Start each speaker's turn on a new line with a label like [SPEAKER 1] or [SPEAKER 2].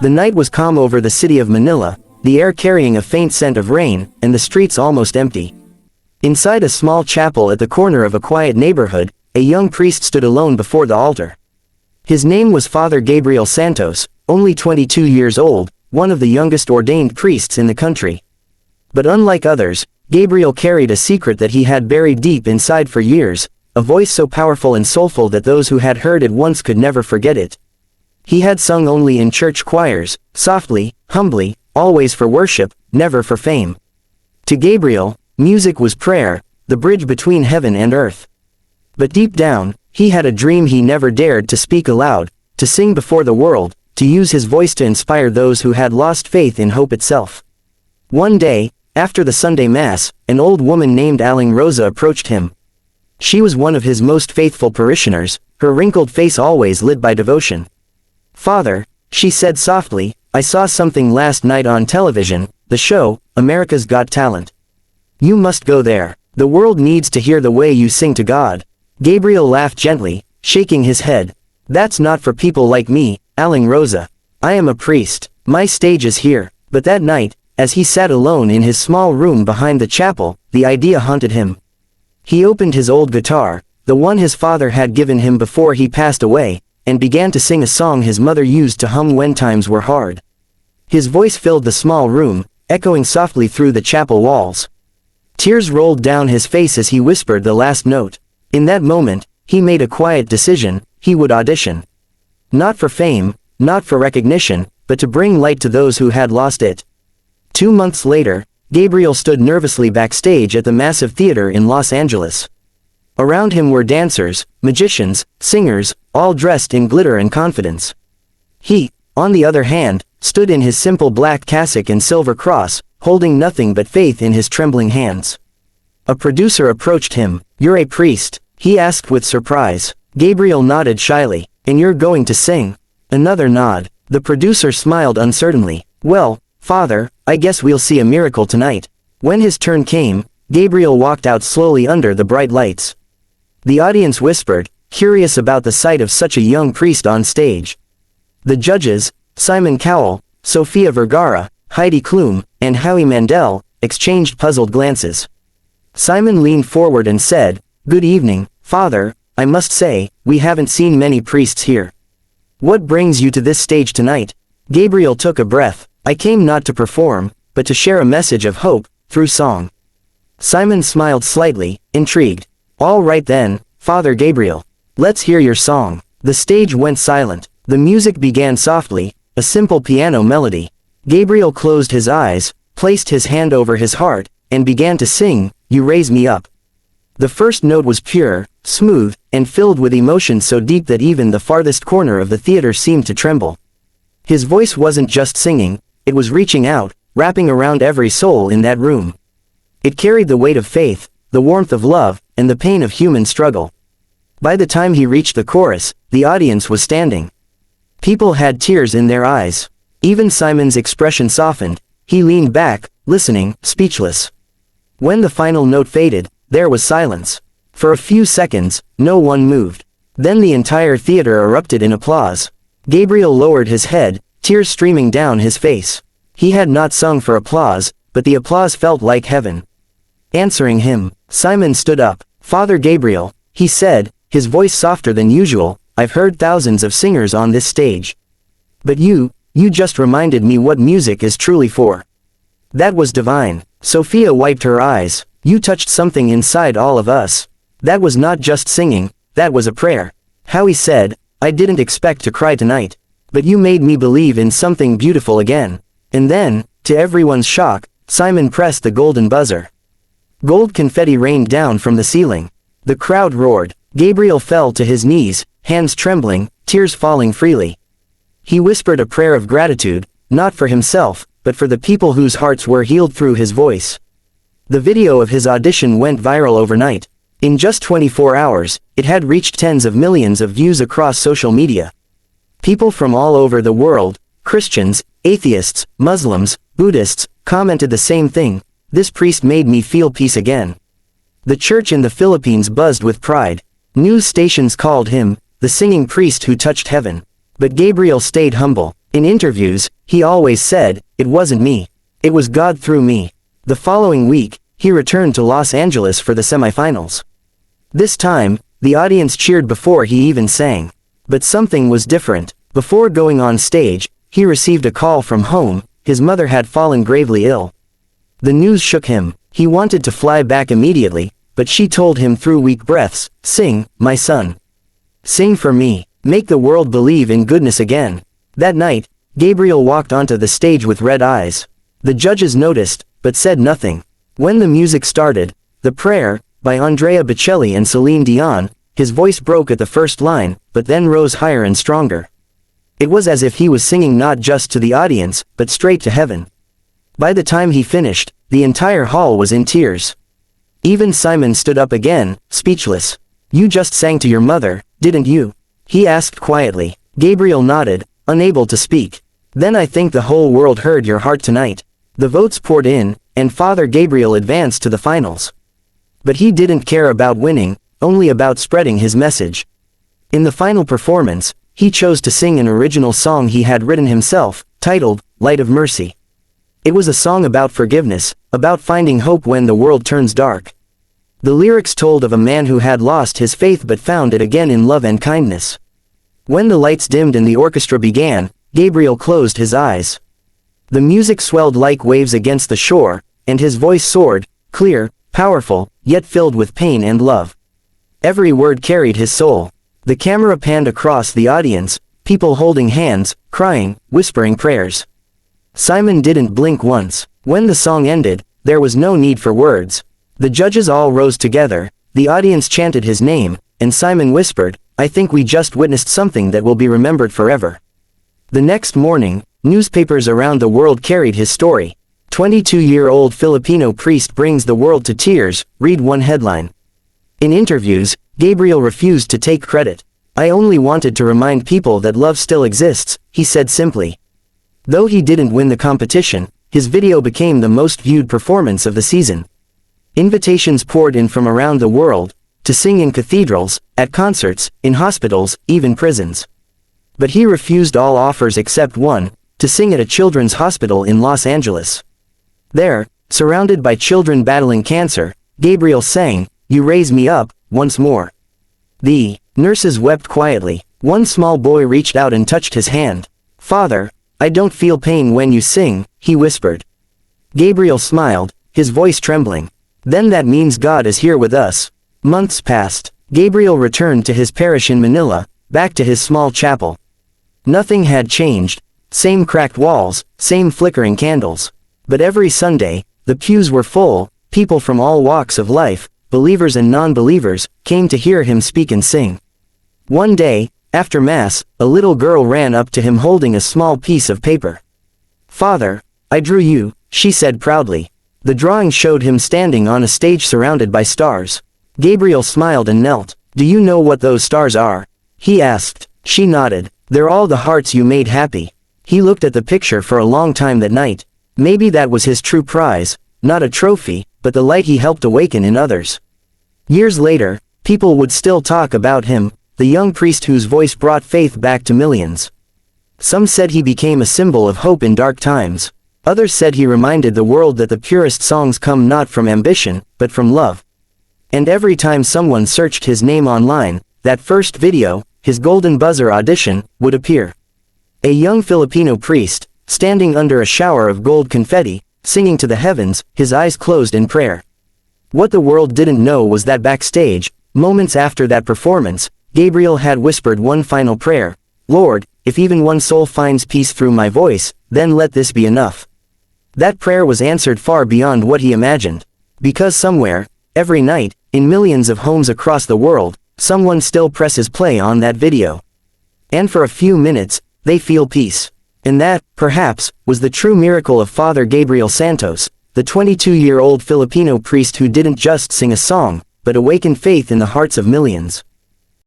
[SPEAKER 1] The night was calm over the city of Manila, the air carrying a faint scent of rain, and the streets almost empty. Inside a small chapel at the corner of a quiet neighborhood, a young priest stood alone before the altar. His name was Father Gabriel Santos, only 22 years old, one of the youngest ordained priests in the country. But unlike others, Gabriel carried a secret that he had buried deep inside for years, a voice so powerful and soulful that those who had heard it once could never forget it. He had sung only in church choirs, softly, humbly, always for worship, never for fame. To Gabriel, music was prayer, the bridge between heaven and earth. But deep down, he had a dream he never dared to speak aloud, to sing before the world, to use his voice to inspire those who had lost faith in hope itself. One day, after the Sunday Mass, an old woman named Aling Rosa approached him. She was one of his most faithful parishioners, her wrinkled face always lit by devotion. "Father," she said softly, "I saw something last night on television, the show, America's Got Talent. You must go there. The world needs to hear the way you sing to God." Gabriel laughed gently, shaking his head. "That's not for people like me, Aling Rosa. I am a priest. My stage is here." But that night, as he sat alone in his small room behind the chapel, the idea haunted him. He opened his old guitar, the one his father had given him before he passed away, and began to sing a song his mother used to hum when times were hard. His voice filled the small room, echoing softly through the chapel walls. Tears rolled down his face as he whispered the last note. In that moment, he made a quiet decision: he would audition. Not for fame, not for recognition, but to bring light to those who had lost it. 2 months later, Gabriel stood nervously backstage at the massive theater in Los Angeles. Around him were dancers, magicians, singers, all dressed in glitter and confidence. He, on the other hand, stood in his simple black cassock and silver cross, holding nothing but faith in his trembling hands. A producer approached him. "You're a priest?" he asked with surprise. Gabriel nodded shyly. "And you're going to sing?" Another nod. The producer smiled uncertainly. "Well, Father, I guess we'll see a miracle tonight." When his turn came, Gabriel walked out slowly under the bright lights. The audience whispered, curious about the sight of such a young priest on stage. The judges, Simon Cowell, Sofia Vergara, Heidi Klum, and Howie Mandel, exchanged puzzled glances. Simon leaned forward and said, "Good evening, Father. I must say, we haven't seen many priests here. What brings you to this stage tonight?" Gabriel took a breath. "I came not to perform, but to share a message of hope, through song." Simon smiled slightly, intrigued. "All right then, Father Gabriel. Let's hear your song." The stage went silent. The music began softly, a simple piano melody. Gabriel closed his eyes, placed his hand over his heart, and began to sing, "You Raise Me Up." The first note was pure, smooth, and filled with emotion so deep that even the farthest corner of the theater seemed to tremble. His voice wasn't just singing, it was reaching out, wrapping around every soul in that room. It carried the weight of faith, the warmth of love, and the pain of human struggle. By the time he reached the chorus, the audience was standing. People had tears in their eyes. Even Simon's expression softened. He leaned back, listening, speechless. When the final note faded, there was silence. For a few seconds, no one moved. Then the entire theater erupted in applause. Gabriel lowered his head, tears streaming down his face. He had not sung for applause, but the applause felt like heaven. Answering him, Simon stood up. "Father Gabriel," he said, his voice softer than usual, "I've heard thousands of singers on this stage. But you just reminded me what music is truly for. That was divine." Sophia wiped her eyes. "You touched something inside all of us. That was not just singing, that was a prayer." Howie said, "I didn't expect to cry tonight. But you made me believe in something beautiful again." And then, to everyone's shock, Simon pressed the golden buzzer. Gold confetti rained down from the ceiling. The crowd roared. Gabriel fell to his knees, hands trembling, tears falling freely. He whispered a prayer of gratitude, not for himself, but for the people whose hearts were healed through his voice. The video of his audition went viral overnight. In just 24 hours, it had reached tens of millions of views across social media. People from all over the world, Christians, atheists, Muslims, Buddhists, commented the same thing: "This priest made me feel peace again." The church in the Philippines buzzed with pride. News stations called him the singing priest who touched heaven. But Gabriel stayed humble. In interviews, he always said, "It wasn't me. It was God through me." The following week, he returned to Los Angeles for the semifinals. This time, the audience cheered before he even sang. But something was different. Before going on stage, he received a call from home. His mother had fallen gravely ill. The news shook him. He wanted to fly back immediately, but she told him through weak breaths, "Sing, my son. Sing for me. Make the world believe in goodness again." That night, Gabriel walked onto the stage with red eyes. The judges noticed, but said nothing. When the music started, "The Prayer," by Andrea Bocelli and Celine Dion, his voice broke at the first line, but then rose higher and stronger. It was as if he was singing not just to the audience, but straight to heaven. By the time he finished, the entire hall was in tears. Even Simon stood up again, speechless. "You just sang to your mother, didn't you?" he asked quietly. Gabriel nodded, unable to speak. "Then I think the whole world heard your heart tonight." The votes poured in, and Father Gabriel advanced to the finals. But he didn't care about winning, only about spreading his message. In the final performance, he chose to sing an original song he had written himself, titled, "Light of Mercy." It was a song about forgiveness, about finding hope when the world turns dark. The lyrics told of a man who had lost his faith but found it again in love and kindness. When the lights dimmed and the orchestra began, Gabriel closed his eyes. The music swelled like waves against the shore, and his voice soared, clear, powerful, yet filled with pain and love. Every word carried his soul. The camera panned across the audience, people holding hands, crying, whispering prayers. Simon didn't blink once. When the song ended, there was no need for words. The judges all rose together, the audience chanted his name, and Simon whispered, "I think we just witnessed something that will be remembered forever." The next morning, newspapers around the world carried his story. 22-year-old Filipino priest brings the world to tears, read one headline. In interviews, Gabriel refused to take credit. "I only wanted to remind people that love still exists," he said simply. Though he didn't win the competition, his video became the most viewed performance of the season. Invitations poured in from around the world, to sing in cathedrals, at concerts, in hospitals, even prisons. But he refused all offers except one, to sing at a children's hospital in Los Angeles. There, surrounded by children battling cancer, Gabriel sang, "You Raise Me Up," once more. The nurses wept quietly. One small boy reached out and touched his hand. "Father, I don't feel pain when you sing," he whispered. Gabriel smiled, his voice trembling. "Then that means God is here with us." Months passed. Gabriel returned to his parish in Manila, back to his small chapel. Nothing had changed. Same cracked walls, same flickering candles. But every Sunday, the pews were full, people from all walks of life, believers and non-believers, came to hear him speak and sing. One day, after Mass, a little girl ran up to him holding a small piece of paper. "Father, I drew you," she said proudly. The drawing showed him standing on a stage surrounded by stars. Gabriel smiled and knelt. "Do you know what those stars are?" he asked. She nodded. "They're all the hearts you made happy." He looked at the picture for a long time that night. Maybe that was his true prize, not a trophy, but the light he helped awaken in others. Years later, people would still talk about him, the young priest whose voice brought faith back to millions. Some said he became a symbol of hope in dark times. Others said he reminded the world that the purest songs come not from ambition, but from love. And every time someone searched his name online, that first video, his golden buzzer audition, would appear. A young Filipino priest, standing under a shower of gold confetti, singing to the heavens, his eyes closed in prayer. What the world didn't know was that backstage, moments after that performance, Gabriel had whispered one final prayer: "Lord, if even one soul finds peace through my voice, then let this be enough." That prayer was answered far beyond what he imagined. Because somewhere, every night, in millions of homes across the world, someone still presses play on that video. And for a few minutes, they feel peace. And that, perhaps, was the true miracle of Father Gabriel Santos, the 22-year-old Filipino priest who didn't just sing a song, but awakened faith in the hearts of millions.